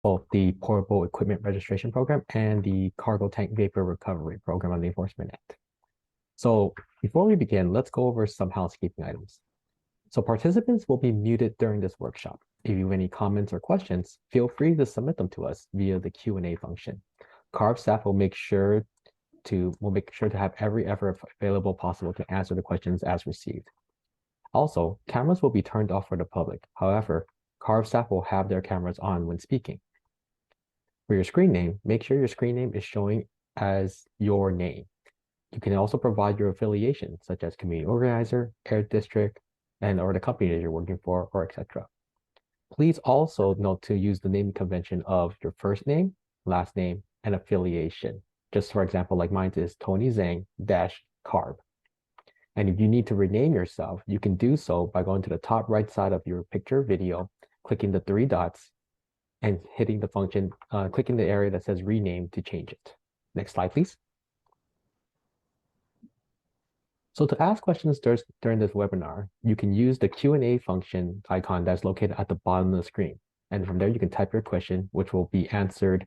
both the Portable Equipment Registration Program and the Cargo Tank Vapor Recovery Program on the Enforcement Act. So before we begin, let's go over some housekeeping items. So participants will be muted during this workshop. If you have any comments or questions, feel free to submit them to us via the Q&A function. CARB staff will make sure to have every effort available possible to answer the questions as received. Also, cameras will be turned off for the public. However, CARB staff will have their cameras on when speaking. For your screen name, make sure your screen name is showing as your name. You can also provide your affiliation, such as community organizer, air district, or the company that you're working for, or etc. Please also note to use the naming convention of your first name, last name, and affiliation. Just for example, like mine is Tony Zhang -CARB. And if you need to rename yourself, you can do so by going to the top right side of your picture video, clicking the three dots, and hitting the function, clicking the area that says rename to change it. Next slide, please. So to ask questions during this webinar, you can use the Q&A function icon that's located at the bottom of the screen. And from there, you can type your question, which will be answered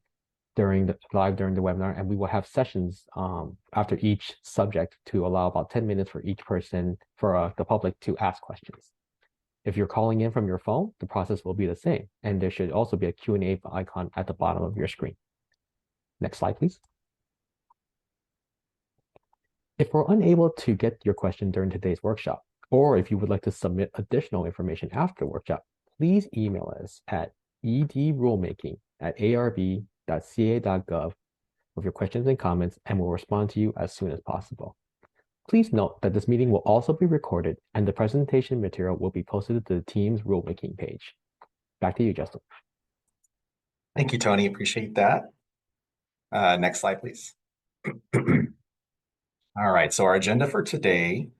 live during the webinar. And we will have sessions after each subject to allow about 10 minutes for each person, for the public to ask questions. If you're calling in from your phone, the process will be the same. And there should also be a Q&A icon at the bottom of your screen. Next slide, please. If we're unable to get your question during today's workshop, or if you would like to submit additional information after the workshop, please email us at edrulemaking@arb.ca.gov with your questions and comments, and we'll respond to you as soon as possible. Please note that this meeting will also be recorded, and the presentation material will be posted to the TEAMs Rulemaking page. Back to you, Justin. Thank you, Tony. Appreciate that. Next slide, please. All right, so our agenda for today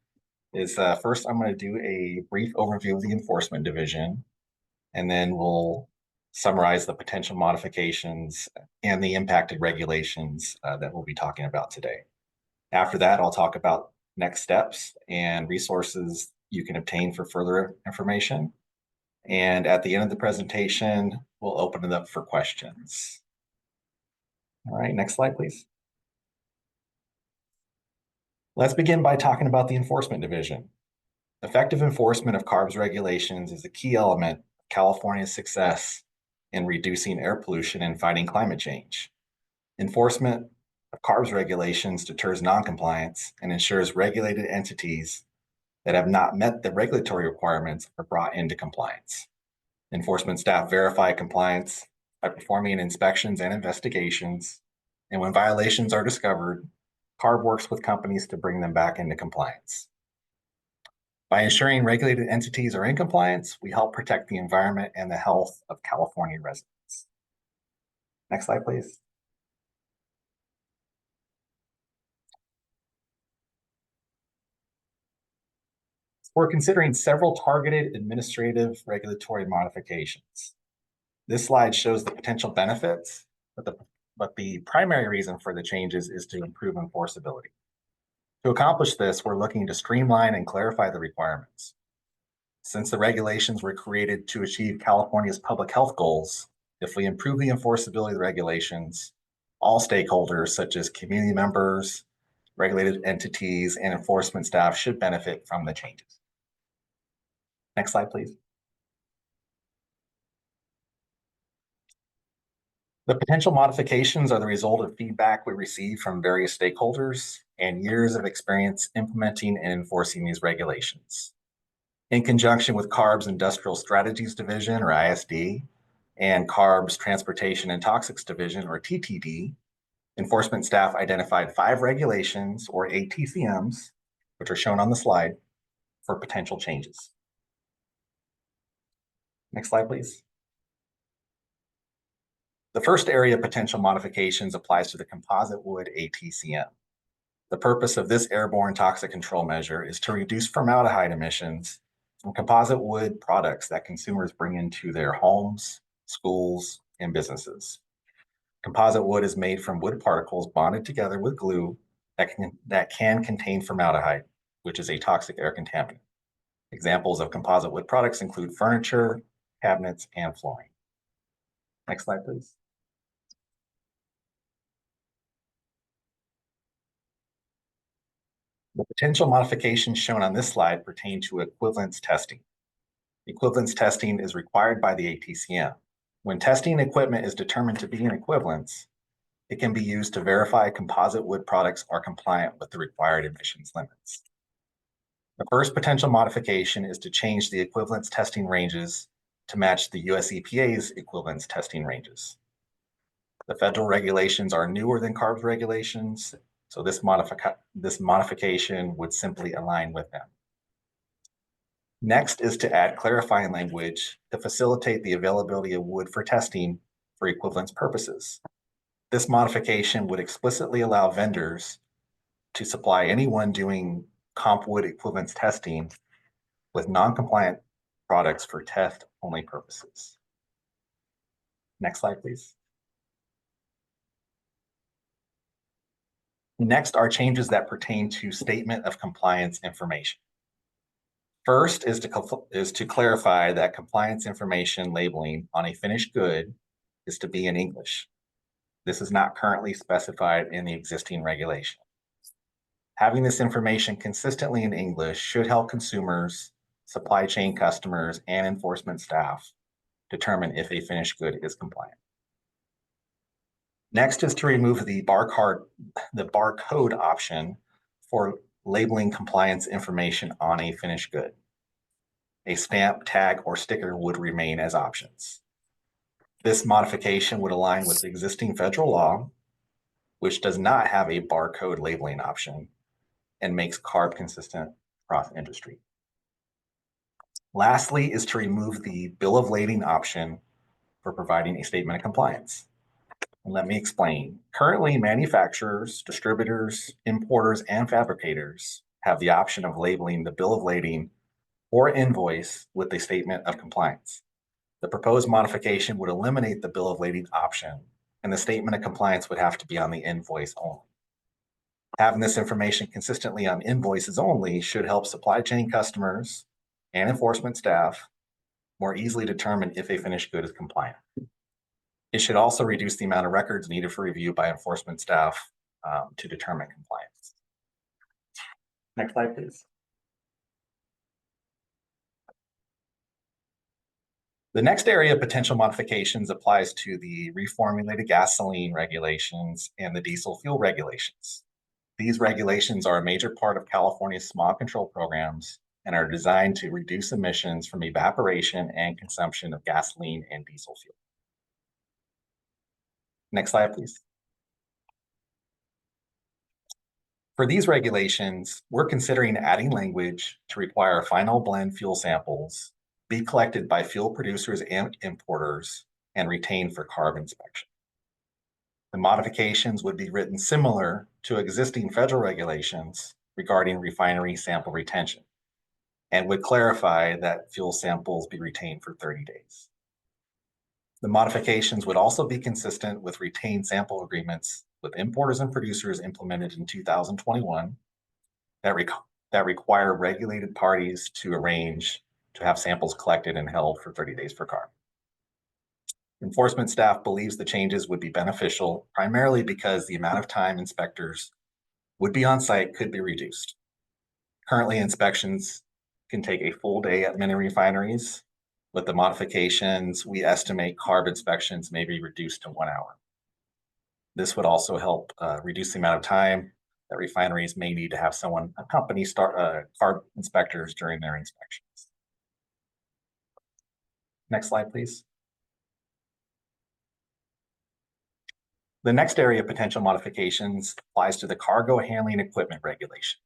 is first I'm going to do a brief overview of the Enforcement Division, and then we'll summarize the potential modifications and the impacted regulations that we'll be talking about today. After that, I'll talk about next steps and resources you can obtain for further information. And at the end of the presentation, we'll open it up for questions. All right, next slide, please. Let's begin by talking about the Enforcement Division. Effective enforcement of CARB's regulations is a key element of California's success in reducing air pollution and fighting climate change. Enforcement of CARB's regulations deters noncompliance and ensures regulated entities that have not met the regulatory requirements are brought into compliance. Enforcement staff verify compliance by performing inspections and investigations, and when violations are discovered, CARB works with companies to bring them back into compliance. By ensuring regulated entities are in compliance, we help protect the environment and the health of California residents. Next slide, please. We're considering several targeted administrative regulatory modifications. This slide shows the potential benefits, but the primary reason for the changes is to improve enforceability. To accomplish this, we're looking to streamline and clarify the requirements. Since the regulations were created to achieve California's public health goals, if we improve the enforceability of the regulations, all stakeholders such as community members, regulated entities, and enforcement staff should benefit from the changes. Next slide, please. The potential modifications are the result of feedback we receive from various stakeholders and years of experience implementing and enforcing these regulations. In conjunction with CARB's Industrial Strategies Division, or ISD, and CARB's Transportation and Toxics Division, or TTD, enforcement staff identified 5 regulations, or ATCMs, which are shown on the slide, for potential changes. Next slide, please. The first area of potential modifications applies to the composite wood ATCM. The purpose of this airborne toxic control measure is to reduce formaldehyde emissions from composite wood products that consumers bring into their homes, schools, and businesses. Composite wood is made from wood particles bonded together with glue that can contain formaldehyde, which is a toxic air contaminant. Examples of composite wood products include furniture, cabinets, and flooring. Next slide, please. The potential modifications shown on this slide pertain to equivalence testing. Equivalence testing is required by the ATCM. When testing equipment is determined to be in equivalence, it can be used to verify composite wood products are compliant with the required emissions limits. The first potential modification is to change the equivalence testing ranges to match the US EPA's equivalence testing ranges. The federal regulations are newer than CARB's regulations, so this modification would simply align with them. Next is to add clarifying language to facilitate the availability of wood for testing for equivalence purposes. This modification would explicitly allow vendors to supply anyone doing comp wood equivalence testing with non-compliant products for test-only purposes. Next slide, please. Next are changes that pertain to statement of compliance information. First is to clarify that compliance information labeling on a finished good is to be in English. This is not currently specified in the existing regulation. Having this information consistently in English should help consumers, supply chain customers, and enforcement staff determine if a finished good is compliant. Next is to remove the barcode option for labeling compliance information on a finished good. A stamp, tag, or sticker would remain as options. This modification would align with existing federal law, which does not have a barcode labeling option and makes CARB consistent across industry. Lastly is to remove the bill of lading option for providing a statement of compliance. And let me explain. Currently, manufacturers, distributors, importers, and fabricators have the option of labeling the bill of lading or invoice with a statement of compliance. The proposed modification would eliminate the bill of lading option, and the statement of compliance would have to be on the invoice only. Having this information consistently on invoices only should help supply chain customers and enforcement staff more easily determine if a finished good is compliant. It should also reduce the amount of records needed for review by enforcement staff to determine compliance. Next slide, please. The next area of potential modifications applies to the reformulated gasoline regulations and the diesel fuel regulations. These regulations are a major part of California's smog control programs and are designed to reduce emissions from evaporation and consumption of gasoline and diesel fuel. Next slide, please. For these regulations, we're considering adding language to require final blend fuel samples be collected by fuel producers and importers and retained for CARB inspection. The modifications would be written similar to existing federal regulations regarding refinery sample retention and would clarify that fuel samples be retained for 30 days. The modifications would also be consistent with retained sample agreements with importers and producers implemented in 2021 that require regulated parties to arrange to have samples collected and held for 30 days for CARB. Enforcement staff believes the changes would be beneficial, primarily because the amount of time inspectors would be on site could be reduced. Currently, inspections can take a full day at many refineries. With the modifications, we estimate CARB inspections may be reduced to 1 hour. This would also help reduce the amount of time that refineries may need to have someone accompany CARB inspectors during their inspections. Next slide, please. The next area of potential modifications applies to the cargo handling equipment regulation.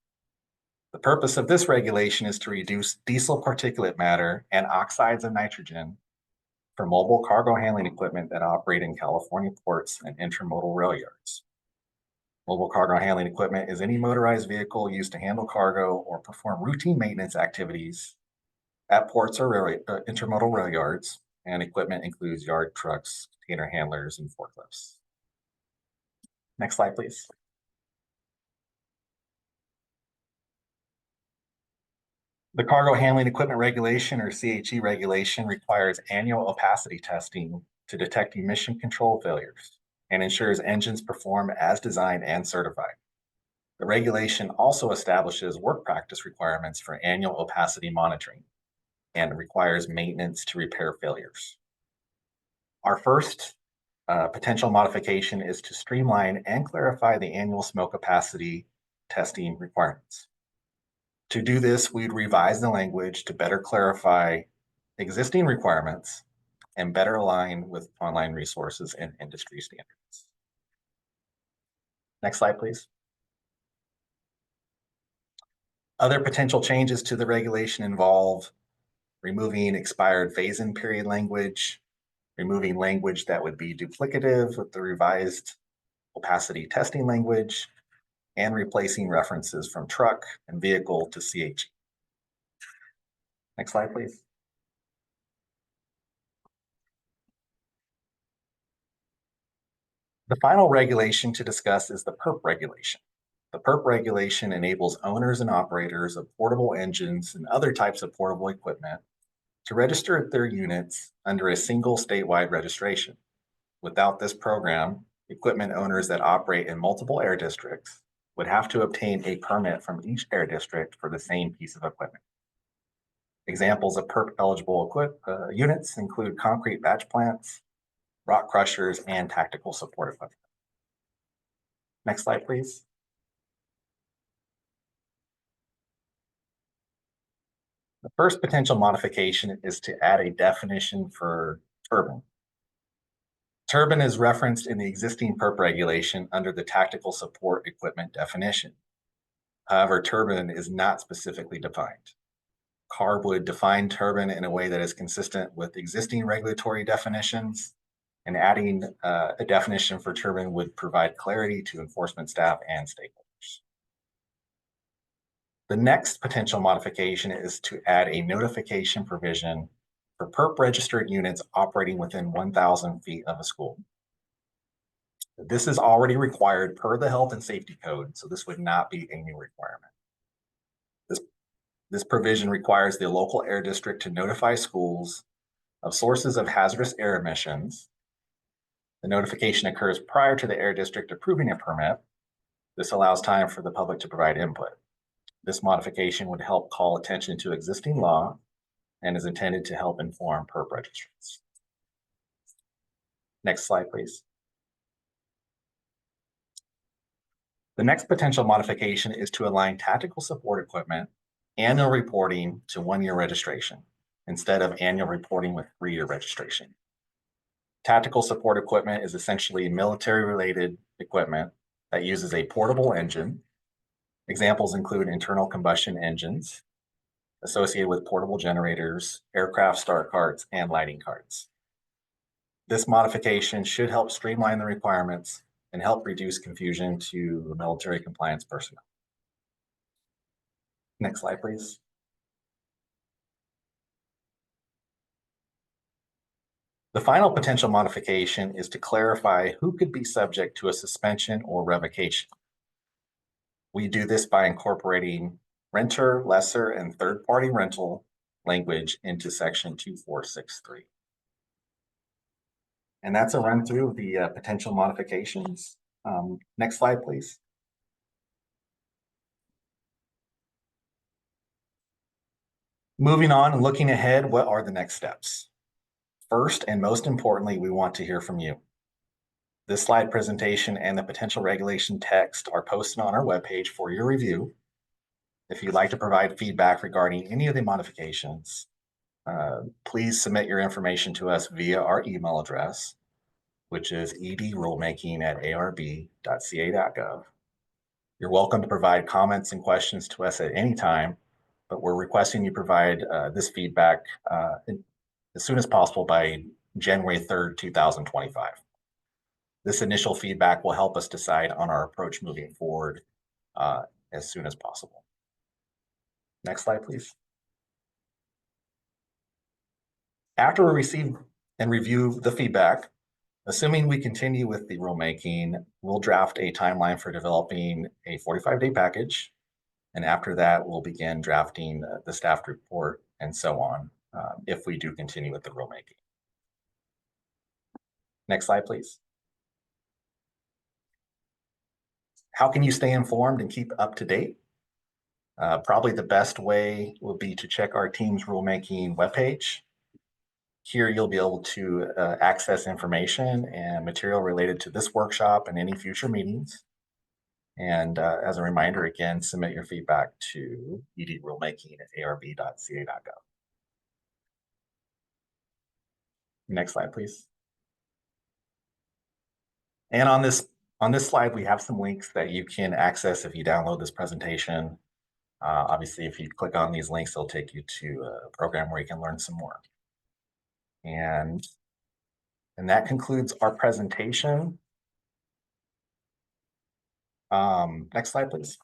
The purpose of this regulation is to reduce diesel particulate matter and oxides of nitrogen for mobile cargo handling equipment that operate in California ports and intermodal rail yards. Mobile cargo handling equipment is any motorized vehicle used to handle cargo or perform routine maintenance activities at ports or intermodal rail yards, and equipment includes yard trucks, container handlers, and forklifts. Next slide, please. The Cargo Handling Equipment Regulation, or CHE regulation, requires annual opacity testing to detect emission control failures and ensures engines perform as designed and certified. The regulation also establishes work practice requirements for annual opacity monitoring and requires maintenance to repair failures. Our first potential modification is to streamline and clarify the annual smoke opacity testing requirements. To do this, we'd revise the language to better clarify existing requirements and better align with online resources and industry standards. Next slide, please. Other potential changes to the regulation involve removing expired phase-in period language, removing language that would be duplicative with the revised opacity testing language, and replacing references from truck and vehicle to CH. Next slide, please. The final regulation to discuss is the PERP regulation. The PERP regulation enables owners and operators of portable engines and other types of portable equipment to register their units under a single statewide registration. Without this program, equipment owners that operate in multiple air districts would have to obtain a permit from each air district for the same piece of equipment. Examples of PERP-eligible units include concrete batch plants, rock crushers, and tactical support equipment. Next slide, please. The first potential modification is to add a definition for turbine. Turbine is referenced in the existing PERP regulation under the tactical support equipment definition. However, turbine is not specifically defined. CARB would define turbine in a way that is consistent with existing regulatory definitions, and adding a definition for turbine would provide clarity to enforcement staff and stakeholders. The next potential modification is to add a notification provision for PERP registered units operating within 1,000 feet of a school. This is already required per the Health and Safety Code, so this would not be a new requirement. This provision requires the local air district to notify schools of sources of hazardous air emissions. The notification occurs prior to the air district approving a permit. This allows time for the public to provide input. This modification would help call attention to existing law and is intended to help inform PERP registrants. Next slide, please. The next potential modification is to align tactical support equipment annual reporting to 1-year registration instead of annual reporting with 3-year registration. Tactical support equipment is essentially military-related equipment that uses a portable engine. Examples include internal combustion engines associated with portable generators, aircraft start carts, and lighting carts. This modification should help streamline the requirements and help reduce confusion to military compliance personnel. Next slide, please. The final potential modification is to clarify who could be subject to a suspension or revocation. We do this by incorporating renter, lessor, and third-party rental language into section 2463. And that's a run through of the potential modifications. Next slide, please. Moving on and looking ahead, what are the next steps? First, and most importantly, we want to hear from you. This slide presentation and the potential regulation text are posted on our webpage for your review. If you'd like to provide feedback regarding any of the modifications, please submit your information to us via our email address, which is edrulemaking@arb.ca.gov. You're welcome to provide comments and questions to us at any time, but we're requesting you provide this feedback as soon as possible by January 3rd, 2025. This initial feedback will help us decide on our approach moving forward as soon as possible. Next slide, please. After we receive and review the feedback, assuming we continue with the rulemaking, we'll draft a timeline for developing a 45-day package. And after that, we'll begin drafting the staff report and so on if we do continue with the rulemaking. Next slide, please. How can you stay informed and keep up to date? Probably the best way will be to check our TEAMs Rulemaking webpage. Here you'll be able to access information and material related to this workshop and any future meetings. And as a reminder, again, submit your feedback to edrulemaking@arb.ca.gov. Next slide, please. And on this slide, we have some links that you can access if you download this presentation. Obviously, if you click on these links, they'll take you to a program where you can learn some more. And that concludes our presentation. Next slide, please.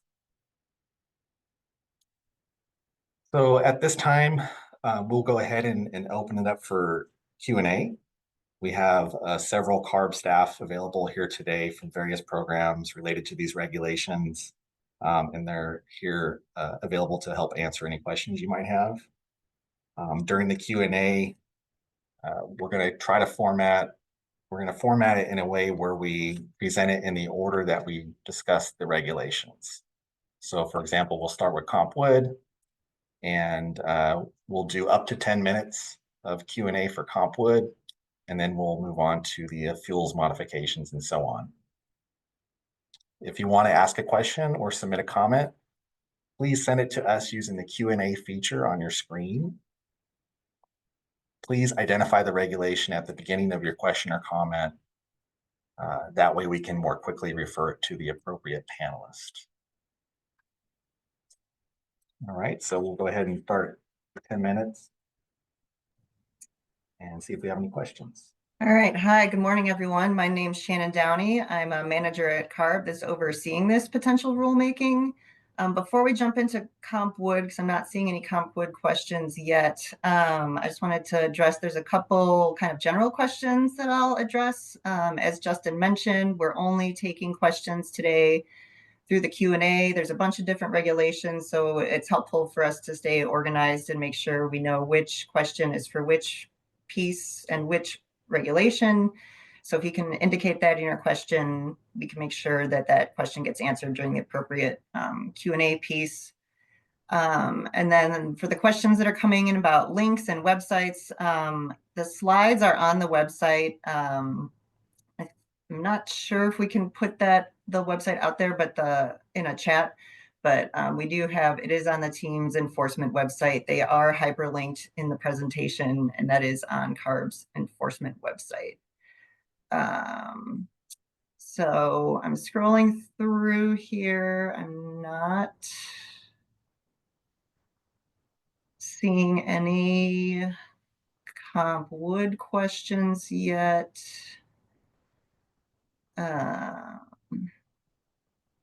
So at this time, we'll go ahead and open it up for Q&A. We have several CARB staff available here today from various programs related to these regulations, and they're here available to help answer any questions you might have. During the Q&A, we're going to try to format it in a way where we present it in the order that we discuss the regulations. So for example, we'll start with comp wood, and we'll do up to 10 minutes of Q&A for comp wood, and then we'll move on to the fuels modifications and so on. If you want to ask a question or submit a comment, please send it to us using the Q&A feature on your screen. Please identify the regulation at the beginning of your question or comment. That way we can more quickly refer it to the appropriate panelist. All right, so we'll go ahead and start 10 minutes and see if we have any questions. All right. Hi, good morning, everyone. My name's Shannon Downey. I'm a manager at CARB that's overseeing this potential rulemaking. Before we jump into comp wood, because I'm not seeing any comp wood questions yet, I just wanted to address, there's a couple kind of general questions that I'll address. As Justin mentioned, we're only taking questions today through the Q&A. There's a bunch of different regulations, so it's helpful for us to stay organized and make sure we know which question is for which piece and which regulation. So if you can indicate that in your question, we can make sure that that question gets answered during the appropriate Q&A piece. And then for the questions that are coming in about links and websites, the slides are on the website. I'm not sure if we can put the website out there, but in a chat. But we do have, it is on the TEAMs enforcement website. They are hyperlinked in the presentation, and that is on CARB's enforcement website. So I'm scrolling through here. I'm not seeing any comp wood questions yet.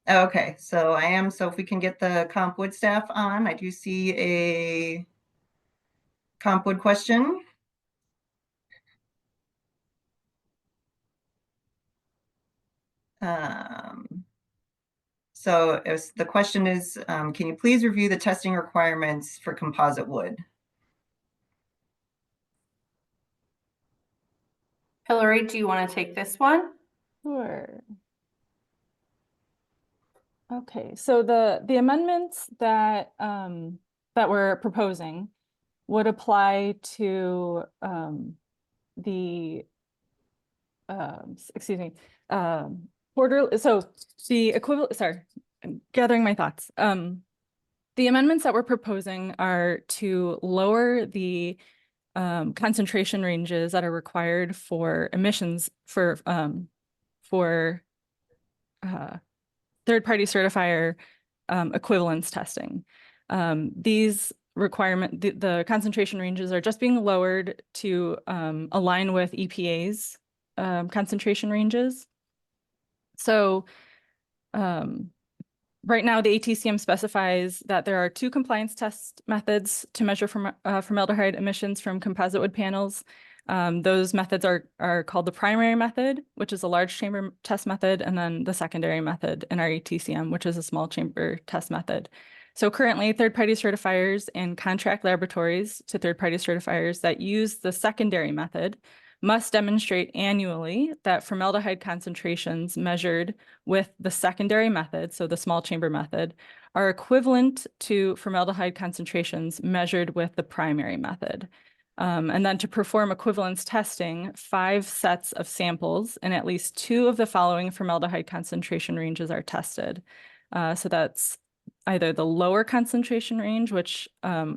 Okay, so so if we can get the comp wood staff on, I do see a comp wood question. So the question is, can you please review the testing requirements for composite wood? Hillary, do you want to take this one? Sure. Okay, so the amendments that that we're proposing would apply to the so the equivalent, sorry, I'm gathering my thoughts. The amendments that we're proposing are to lower the concentration ranges that are required for emissions for third-party certifier equivalence testing. These the concentration ranges are just being lowered to align with EPA's concentration ranges. So right now, the ATCM specifies that there are 2 compliance test methods to measure formaldehyde emissions from composite wood panels. Those methods are called the primary method, which is a large chamber test method, and then the secondary method in our ATCM, which is a small chamber test method. So currently, third-party certifiers and contract laboratories to third-party certifiers that use the secondary method must demonstrate annually that formaldehyde concentrations measured with the secondary method, so the small chamber method, are equivalent to formaldehyde concentrations measured with the primary method. And then to perform equivalence testing, 5 sets of samples in at least 2 of the following formaldehyde concentration ranges are tested. So that's either the lower concentration range, which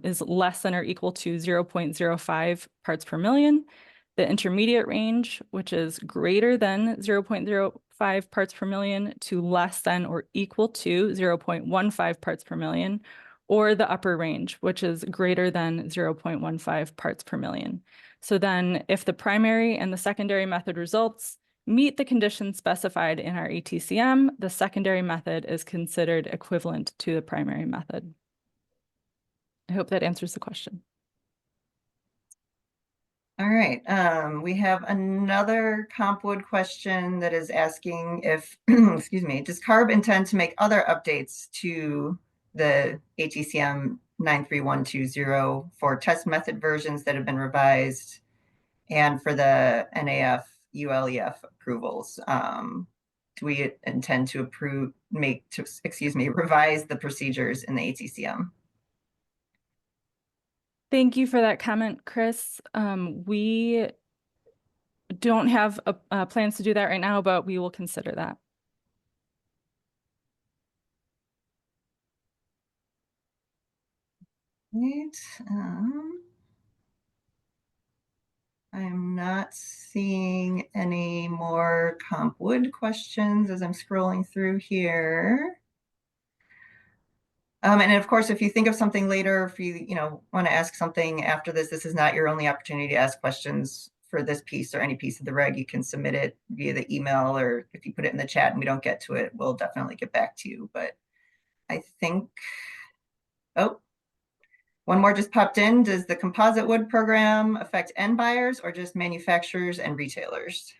is less than or equal to 0.05 parts per million, the intermediate range, which is greater than 0.05 parts per million to less than or equal to 0.15 parts per million, or the upper range, which is greater than 0.15 parts per million. So then if the primary and the secondary method results meet the conditions specified in our ATCM, the secondary method is considered equivalent to the primary method. I hope that answers the question. All right, we have another CompWood question that is asking if, excuse me, does CARB intend to make other updates to the ATCM 93120 for test method versions that have been revised and for the NAF ULEF approvals? Do we intend to revise the procedures in the ATCM? Thank you for that comment, Chris. We don't have plans to do that right now, but we will consider that. Right. I'm not seeing any more CompWood questions as I'm scrolling through here. And of course, if you think of something later, if you want to ask something after this, this is not your only opportunity to ask questions for this piece or any piece of the reg. You can submit it via the email, or if you put it in the chat and we don't get to it, we'll definitely get back to you. But I think, oh, one more just popped in. Does the composite wood program affect end buyers or just manufacturers and retailers?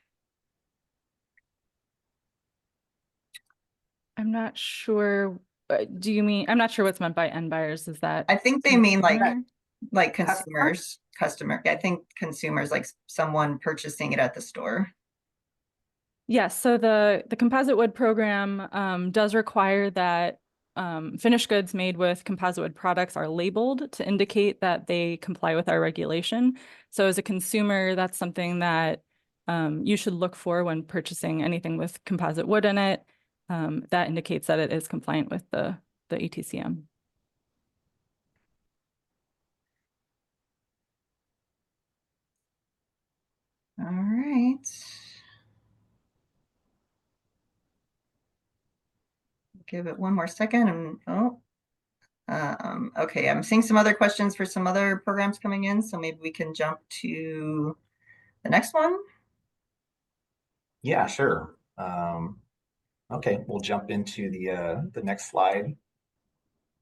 I'm not sure. Do you mean, I'm not sure what's meant by end buyers. Is that? I think they mean consumer? like consumers, I think consumers, like someone purchasing it at the store. Yes, so the composite wood program does require that finished goods made with composite wood products are labeled to indicate that they comply with our regulation. So as a consumer, that's something that you should look for when purchasing anything with composite wood in it. That indicates that it is compliant with the ATCM. All right. Give it one more second. And okay, I'm seeing some other questions for some other programs coming in, so maybe we can jump to the next one. Yeah, sure. Okay, we'll jump into the next slide.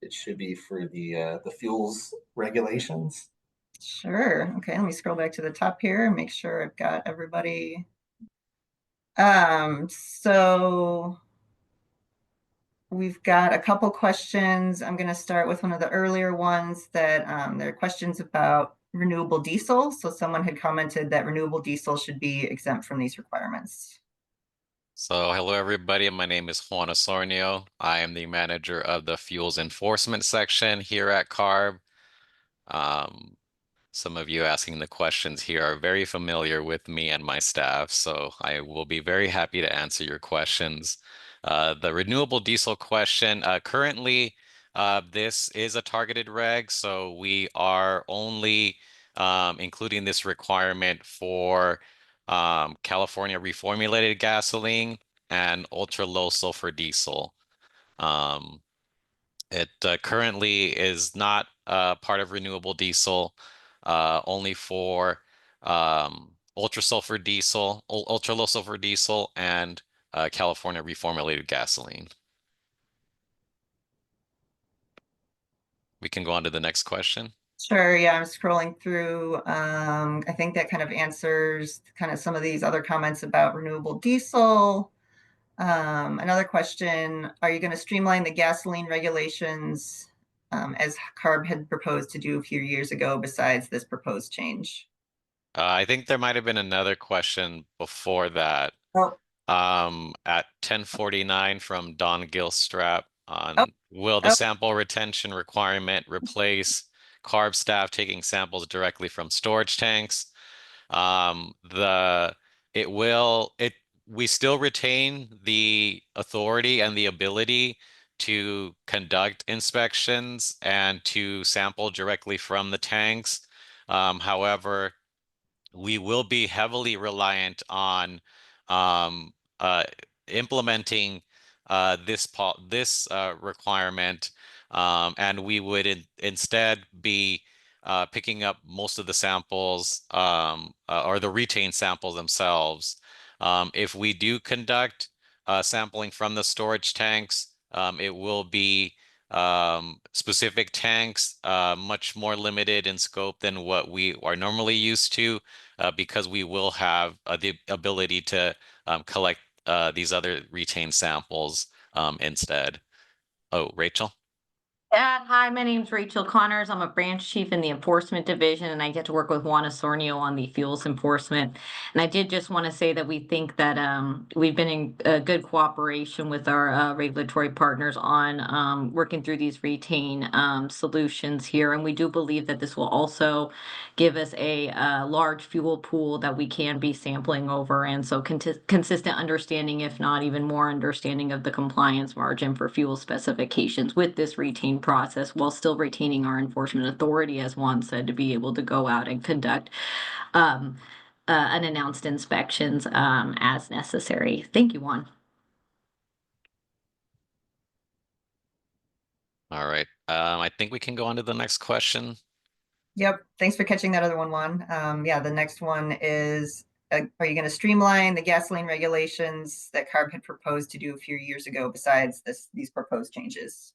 It should be for the fuels regulations. Sure. Okay, let me scroll back to the top here and make sure I've got everybody. So we've got a couple questions. I'm going to start with one of the earlier ones that there are questions about renewable diesel. So someone had commented that renewable diesel should be exempt from these requirements. So hello, everybody. My name is Juan Osornio. I am the manager of the fuels enforcement section here at CARB. Some of you asking the questions here are very familiar with me and my staff, so I will be very happy to answer your questions. The renewable diesel question, currently, this is a targeted reg, so we are only including this requirement for California reformulated gasoline and ultra low sulfur diesel. It currently is not part of renewable diesel, only for ultra low sulfur diesel, and California reformulated gasoline. We can go on to the next question. Sure, yeah, I'm scrolling through. I think that kind of answers kind of some of these other comments about renewable diesel. Another question, are you going to streamline the gasoline regulations as CARB had proposed to do a few years ago besides this proposed change? I think there might have been another question before that. Oh, At 10:49 from Don Gilstrap oh, on will the oh, sample retention requirement replace CARB staff taking samples directly from storage tanks? The it will it we still retain the authority and the ability to conduct inspections and to sample directly from the tanks. However, we will be heavily reliant on um, uh, implementing this requirement, and we would instead be picking up most of the samples or the retained samples themselves. If we do conduct sampling from the storage tanks, it will be specific tanks, much more limited in scope than what we are normally used to, because we will have the ability to collect these other retained samples instead. Oh, Rachel? Hi, my name's Rachel Connors. I'm a branch chief in the enforcement division, and I get to work with Juan Osornio on the fuels enforcement. And I did just want to say that we think that we've been in good cooperation with our regulatory partners on working through these retain solutions here. And we do believe that this will also give us a large fuel pool that we can be sampling over. And so consistent understanding, if not even more understanding of the compliance margin for fuel specifications with this retain process, while still retaining our enforcement authority, as Juan said, to be able to go out and conduct unannounced inspections as necessary. Thank you, Juan. All right. I think we can go on to the next question. yep. Thanks for catching that other one, Juan. Yeah, the next one is, are you going to streamline the gasoline regulations that CARB had proposed to do a few years ago besides these proposed changes?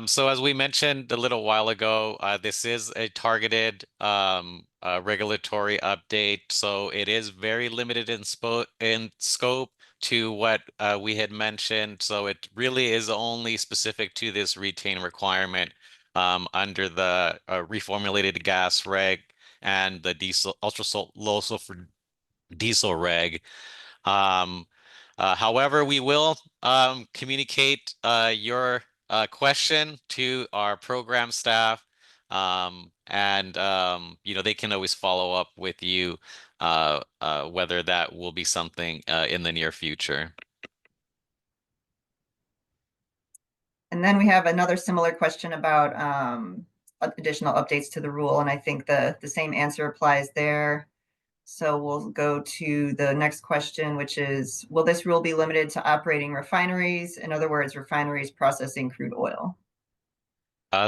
So as we mentioned a little while ago, this is a targeted regulatory update. So it is very limited in scope to what we had mentioned. So it really is only specific to this retain requirement under the reformulated gas reg and the diesel low sulfur diesel reg. However, we will communicate your question to our program staff, and they can always follow up with you whether that will be something in the near future. And then we have another similar question about additional updates to the rule, and I think the same answer applies there. So we'll go to the next question, which is, will this rule be limited to operating refineries? In other words, refineries processing crude oil.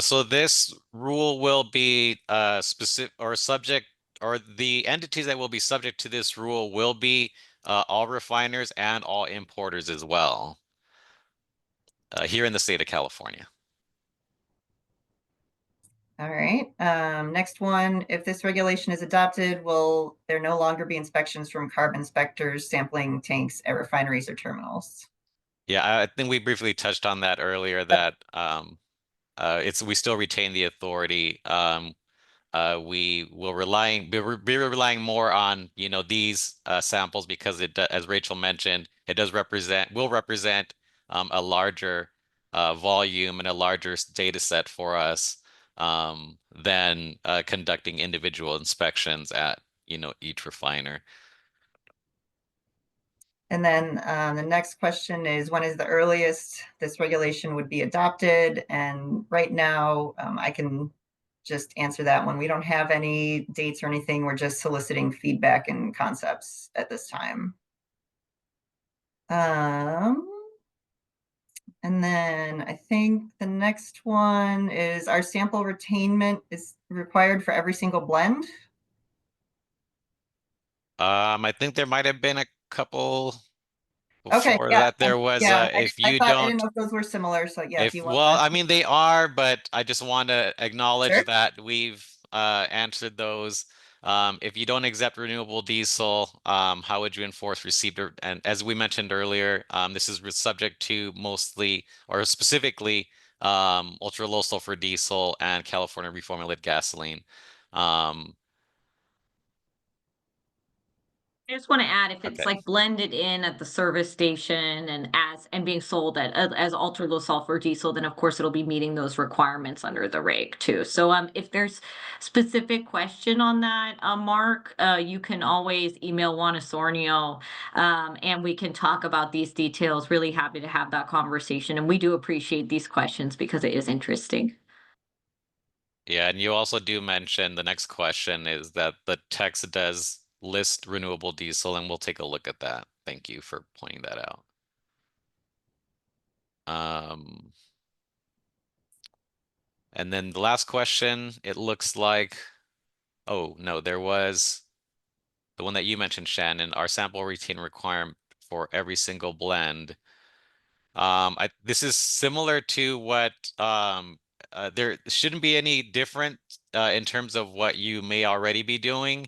So this rule will be specific or subject, or the entities that will be subject to this rule will be all refiners and all importers as well here in the state of California. All right. Next one, if this regulation is adopted, will there no longer be inspections from CARB inspectors sampling tanks at refineries or terminals? Yeah, I think we briefly touched on that earlier, that we still retain the authority. We will be relying more on these samples, because as Rachel mentioned, it will represent a larger volume and a larger data set for us than conducting individual inspections at each refiner. And then the next question is, when is the earliest this regulation would be adopted? And right now, I can just answer that one. We don't have any dates or anything. We're just soliciting feedback and concepts at this time. And then I think the next one is, our sample retainment is required for every single blend. I think there might have been a couple Okay, before yeah, that. There was yeah. if I you thought, I didn't don't. know if those were similar. So yeah, if you want Well, to. I mean, they are, but I just want to acknowledge Sure. that we've answered those. If you don't accept renewable diesel, how would you enforce receipt? And as we mentioned earlier, this is subject to mostly or specifically ultra low sulfur diesel and California reformulated gasoline. I just want to add, if it's Okay. like blended in at the service station and being sold as ultra low sulfur diesel, then of course it'll be meeting those requirements under the reg too. So if there's specific question on that, Mark, you can always email Juan Osornio, and we can talk about these details. Really happy to have that conversation, and we do appreciate these questions because it is interesting. Yeah, and you also do mention the next question is that the text does list renewable diesel, and we'll take a look at that. Thank you for pointing that out. And then the last question, it looks like, oh no, there was the one that you mentioned, Shannon, our sample retain requirement for every single blend. This is similar to what there shouldn't be any different in terms of what you may already be doing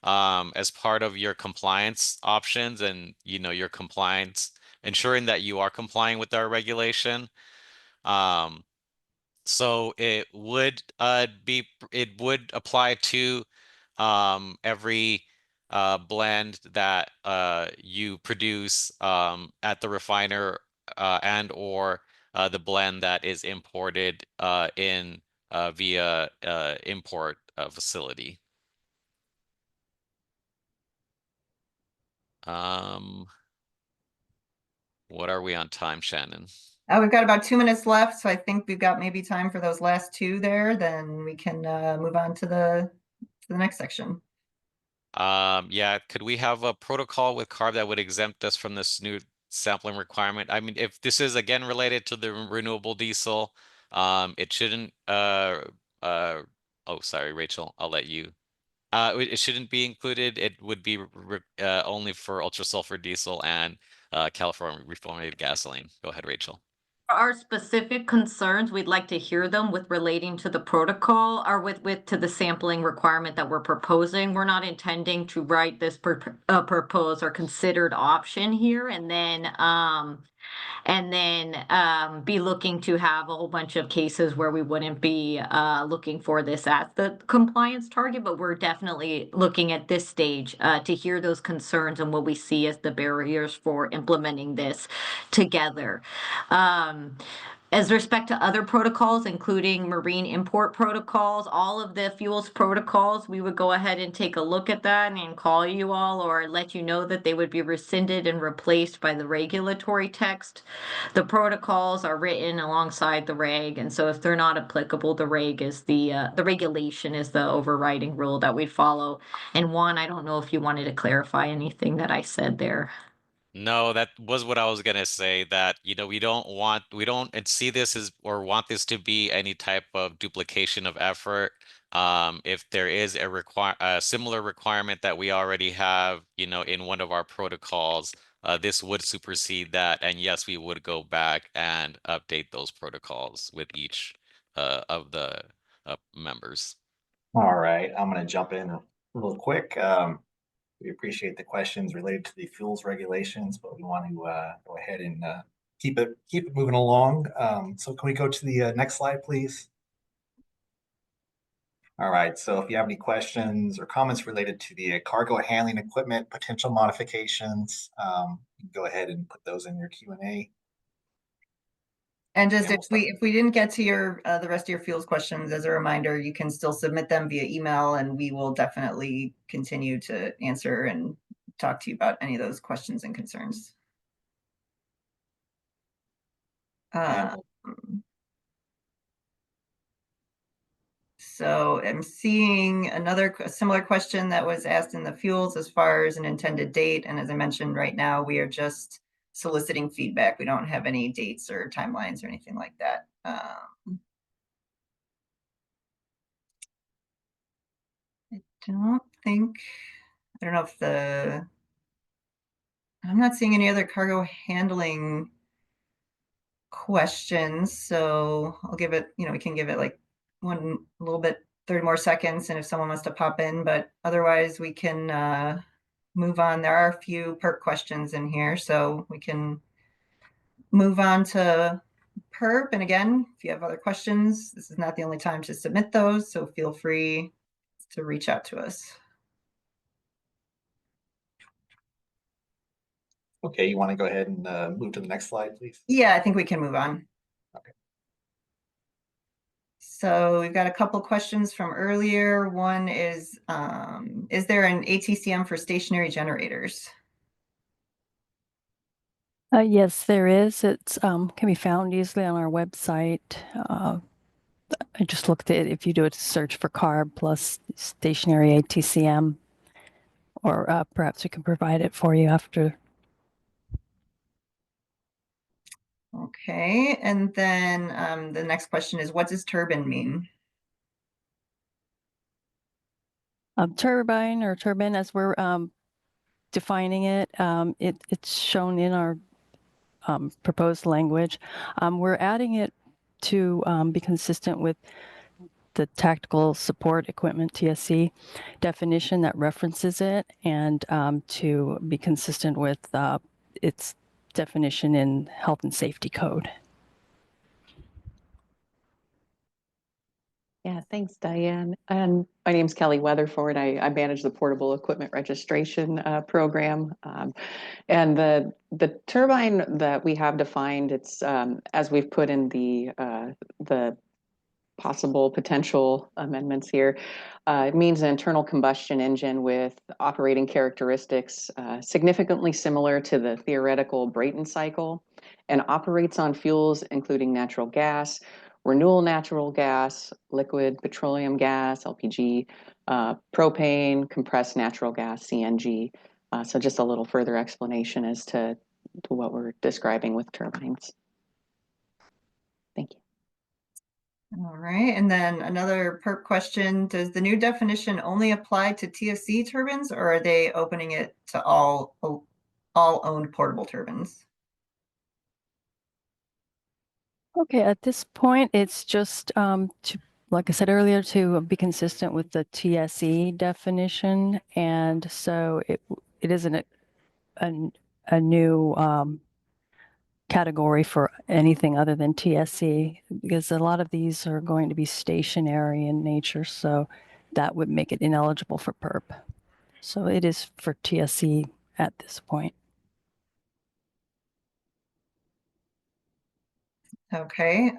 as part of your compliance options and your compliance, ensuring that you are complying with our regulation. So it would apply to every blend that you produce at the refiner and or the blend that is imported in via import facility. What are we on time, Shannon? We've got about 2 minutes left, so I think we've got maybe time for those last two there. Then we can move on to the next section. Yeah, could we have a protocol with CARB that would exempt us from this new sampling requirement? I mean, if this is again related to the renewable diesel, it shouldn't oh sorry, Rachel, I'll let you. It shouldn't be included. It would be only for ultra sulfur diesel and California reformulated gasoline. Go ahead, Rachel. Our specific concerns, we'd like to hear them with relating to the protocol or with to the sampling requirement that we're proposing. We're not intending to write this proposed or considered option here and then be looking to have a whole bunch of cases where we wouldn't be looking for this as the compliance target, but we're definitely looking at this stage to hear those concerns and what we see as the barriers for implementing this together. As respect to other protocols, including marine import protocols, all of the fuels protocols, we would go ahead and take a look at that and call you all or let you know that they would be rescinded and replaced by the regulatory text. The protocols are written alongside the reg, and so if they're not applicable, the reg is the regulation is the overriding rule that we'd follow. And Juan, I don't know if you wanted to clarify anything that I said there. No, that was what I was gonna say, that we don't see this as or want this to be any type of duplication of effort. If there is a similar requirement that we already have, in one of our protocols, this would supersede that, and yes, we would go back and update those protocols with each of the members. All right, I'm going to jump in real quick. We appreciate the questions related to the fuels regulations, but we want to go ahead and keep it moving along. So can we go to the next slide, please? All right, so if you have any questions or comments related to the cargo handling equipment potential modifications, you can go ahead and put those in your Q&A. And just if we didn't get to your the rest of your fuels questions, as a reminder, you can still submit them via email, and we will definitely continue to answer and talk to you about any of those questions and concerns. So I'm seeing another similar question that was asked in the fuels as far as an intended date. And as I mentioned, right now, we are just soliciting feedback. We don't have any dates or timelines or anything like that. I don't know if I'm not seeing any other cargo handling questions. So I'll give it, we can give it like a little bit, 30 more seconds. And if someone wants to pop in, but otherwise we can move on. There are a few PERC questions in here, so we can move on to PERP. And again, if you have other questions, this is not the only time to submit those, so feel free to reach out to us. Okay, you want to go ahead and move to the next slide, please? Yeah, I think we can move on. Okay. So we've got a couple questions from earlier. One is there an ATCM for stationary generators? Yes, there is. It's can be found easily on our website. I just looked at it. If you do a search for CARB plus stationary ATCM, or perhaps we can provide it for you after. Okay, and then the next question is, what does turbine mean? Turbine or turbine, as we're defining it, it's shown in our proposed language. We're adding it to be consistent with the tactical support equipment TSC definition that references it, and to be consistent with its definition in health and safety code. Yeah, thanks, Diane. And my name's Kelly Weatherford. I manage the portable equipment registration program. And the turbine that we have defined, it's as we've put in the possible potential amendments here. It means an internal combustion engine with operating characteristics significantly similar to the theoretical Brayton cycle, and operates on fuels including natural gas, renewable natural gas, liquid petroleum gas, LPG, propane, compressed natural gas, CNG. So just a little further explanation as to what we're describing with turbines. Thank you. All right, and then another PERP question, does the new definition only apply to TSC turbines, or are they opening it to all owned portable turbines? Okay, at this point, it's just like I said earlier, to be consistent with the TSE definition, and so it isn't a new category for anything other than TSE, because a lot of these are going to be stationary in nature, so that would make it ineligible for PERP. So it is for TSE at this point. Okay,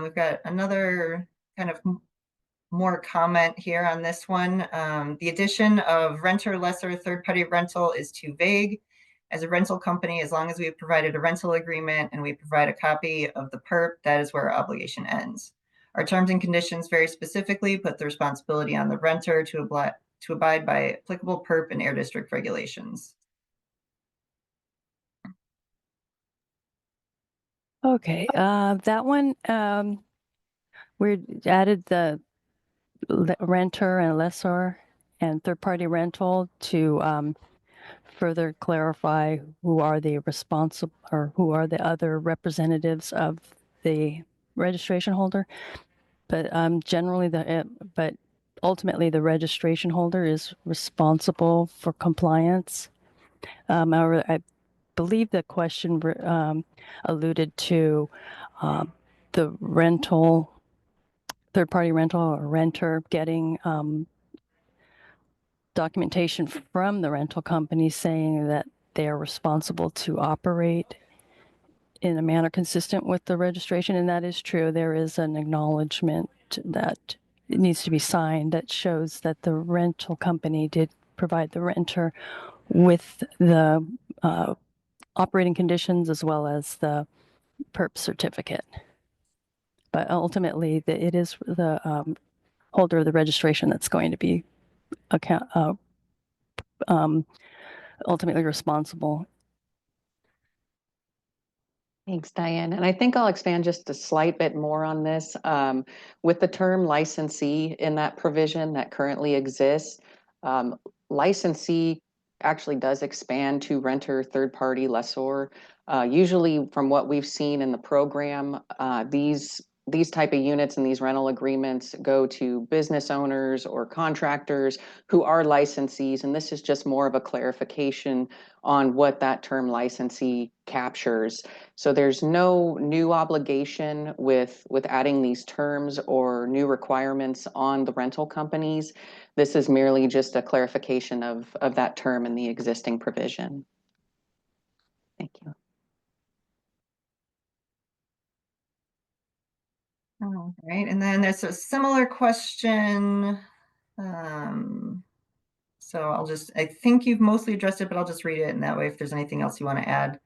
we've got another kind of more comment here on this one. The addition of renter, lessor, third-party rental is too vague. As a rental company, as long as we have provided a rental agreement and we provide a copy of the PERP, that is where our obligation ends. Our terms and conditions very specifically put the responsibility on the renter to abide by applicable PERP and air district regulations. Okay, that one, we added the renter and lessor and third-party rental to further clarify who are the responsible, or who are the other representatives of the registration holder. But generally, but ultimately, the registration holder is responsible for compliance. I believe the question alluded to the rental, third-party rental or renter getting documentation from the rental company saying that they are responsible to operate in a manner consistent with the registration, and that is true. There is an acknowledgement that it needs to be signed that shows that the rental company did provide the renter with the operating conditions as well as the PERP certificate. But ultimately, it is the holder of the registration that's going to be ultimately responsible. Thanks, Diane. And I think I'll expand just a slight bit more on this. With the term licensee in that provision that currently exists, licensee actually does expand to renter, third-party, lessor. Usually from what we've seen in the program, these type of units and these rental agreements go to business owners or contractors who are licensees, and this is just more of a clarification on what that term licensee captures. So there's no new obligation with adding these terms or new requirements on the rental companies. This is merely just a clarification of that term in the existing provision. Thank you. All right, and then there's a similar question. So I think you've mostly addressed it, but I'll just read it, and that way if there's anything else you want to add.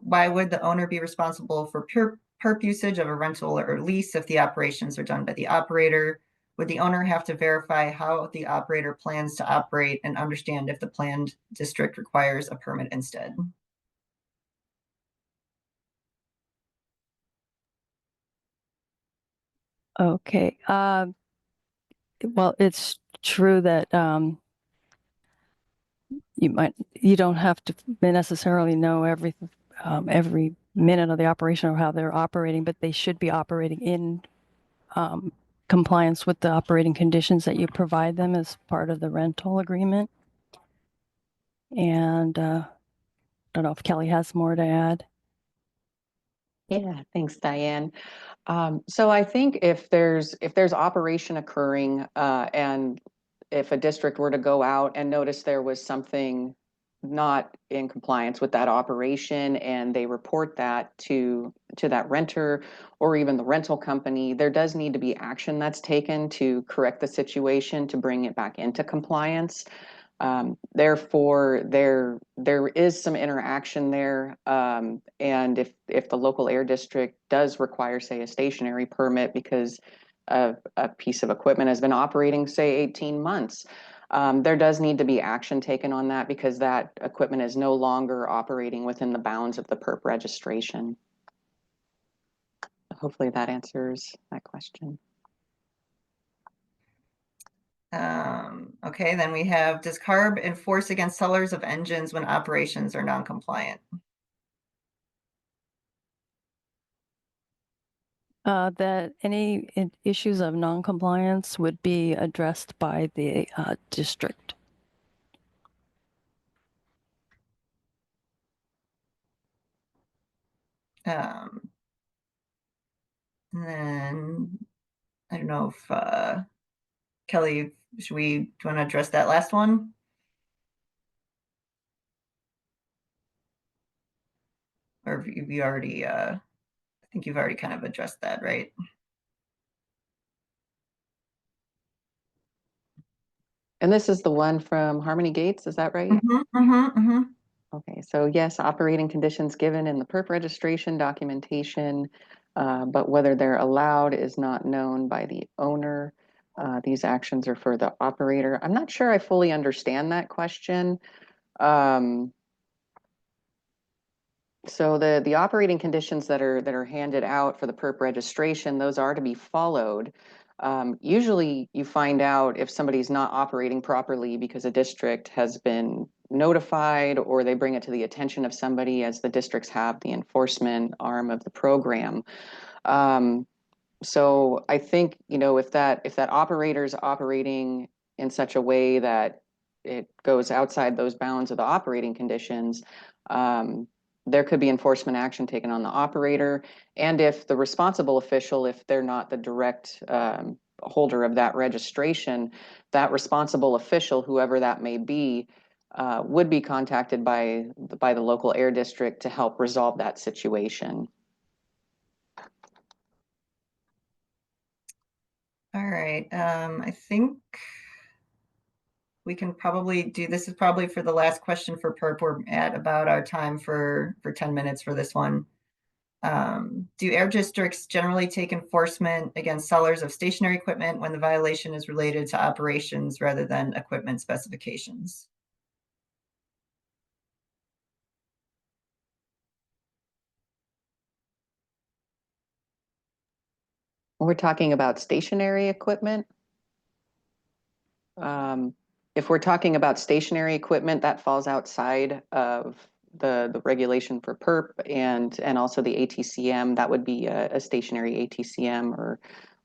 Why would the owner be responsible for perp usage of a rental or lease if the operations are done by the operator? Would the owner have to verify how the operator plans to operate and understand if the planned district requires a permit instead? Okay. Well, it's true that you don't have to necessarily know every minute of the operation or how they're operating, but they should be operating in compliance with the operating conditions that you provide them as part of the rental agreement. And I don't know if Kelly has more to add. Yeah, thanks, Diane. So I think if there's operation occurring and if a district were to go out and notice there was something not in compliance with that operation and they report that to that renter or even the rental company, there does need to be action that's taken to correct the situation to bring it back into compliance. Therefore, there is some interaction there, and if the local air district does require, say, a stationary permit because a piece of equipment has been operating, say, 18 months, there does need to be action taken on that because that equipment is no longer operating within the bounds of the PERP registration. Hopefully that answers that question. Okay, then we have, does CARB enforce against sellers of engines when operations are non-compliant? That any issues of non-compliance would be addressed by the district. And then I don't know if Kelly, do you want to address that last one? Or have you already, I think you've already kind of addressed that, right? And this is the one from Harmony Gates, is that right? Okay, so yes, operating conditions given in the PERP registration documentation, but whether they're allowed is not known by the owner. These actions are for the operator. I'm not sure I fully understand that question. So the operating conditions that are handed out for the PERP registration, those are to be followed. Usually you find out if somebody's not operating properly because a district has been notified or they bring it to the attention of somebody, as the districts have the enforcement arm of the program. So I think, you know, if that operator is operating in such a way that it goes outside those bounds of the operating conditions, there could be enforcement action taken on the operator. And if the responsible official, if they're not the direct holder of that registration, that responsible official, whoever that may be, would be contacted by the local air district to help resolve that situation. All right, I think we can probably do, this is probably for the last question for PERP. We're at about our time for 10 minutes for this one. Do air districts generally take enforcement against sellers of stationary equipment when the violation is related to operations rather than equipment specifications? We're talking about stationary equipment. If we're talking about stationary equipment, that falls outside of the regulation for PERP and also the ATCM. That would be a stationary ATCM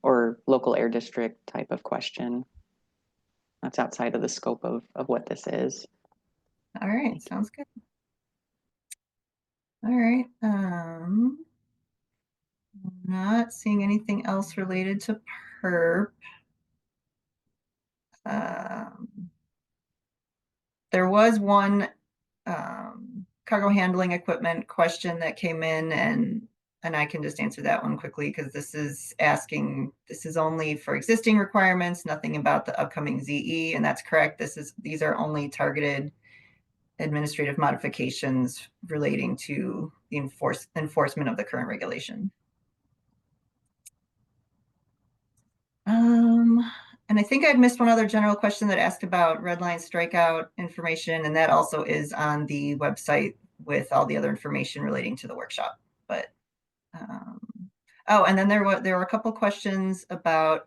or local air district type of question. That's outside of the scope of what this is. All right, sounds good. All right. Not seeing anything else related to PERP. There was one cargo handling equipment question that came in, and I can just answer that one quickly because this is only for existing requirements, nothing about the upcoming ZE, and that's correct. These are only targeted administrative modifications relating to the enforcement of the current regulation. And I think I'd missed one other general question that asked about red line strikeout information, and that also is on the website with all the other information relating to the workshop. But oh, and then there were a couple questions about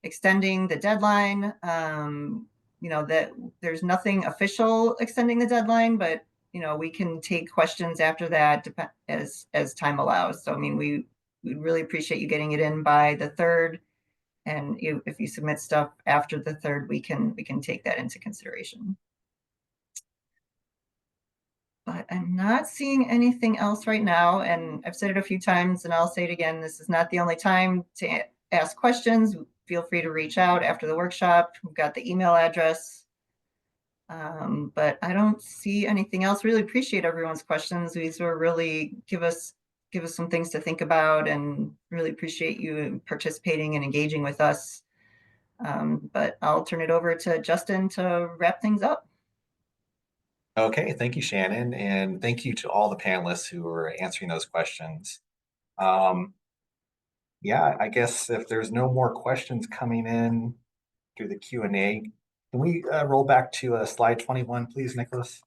extending the deadline. You know, that there's nothing official extending the deadline, but you know, we can take questions after that as time allows. So I mean, we really appreciate you getting it in by the 3rd. And if you submit stuff after the 3rd, we can take that into consideration. But I'm not seeing anything else right now. And I've said it a few times and I'll say it again. This is not the only time to ask questions. Feel free to reach out after the workshop. We've got the email address. But I don't see anything else. Really appreciate everyone's questions. These were really give us some things to think about, and really appreciate you participating and engaging with us. But I'll turn it over to Justin to wrap things up. Okay, thank you, Shannon, and thank you to all the panelists who are answering those questions. Yeah, I guess if there's no more questions coming in through the Q&A, can we roll back to slide 21, please, Nicholas?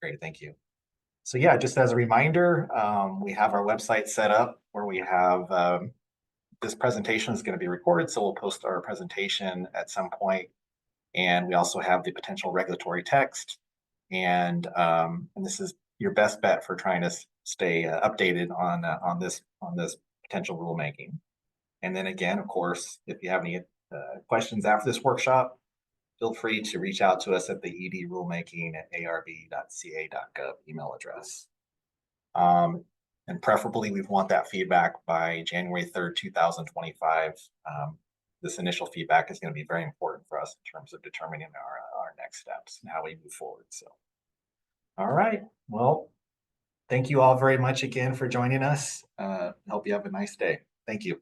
Great, thank you. So yeah, just as a reminder, we have our website set up where we have this presentation is going to be recorded, so we'll post our presentation at some point. And we also have the potential regulatory text. And this is your best bet for trying to stay updated on this potential rulemaking. And then again, of course, if you have any questions after this workshop, feel free to reach out to us at the edrulemaking@arb.ca.gov email address. And preferably, we want that feedback by January 3rd, 2025. This initial feedback is going to be very important for us in terms of determining our next steps and how we move forward. So, all right. Well, thank you all very much again for joining us. Hope you have a nice day. Thank you.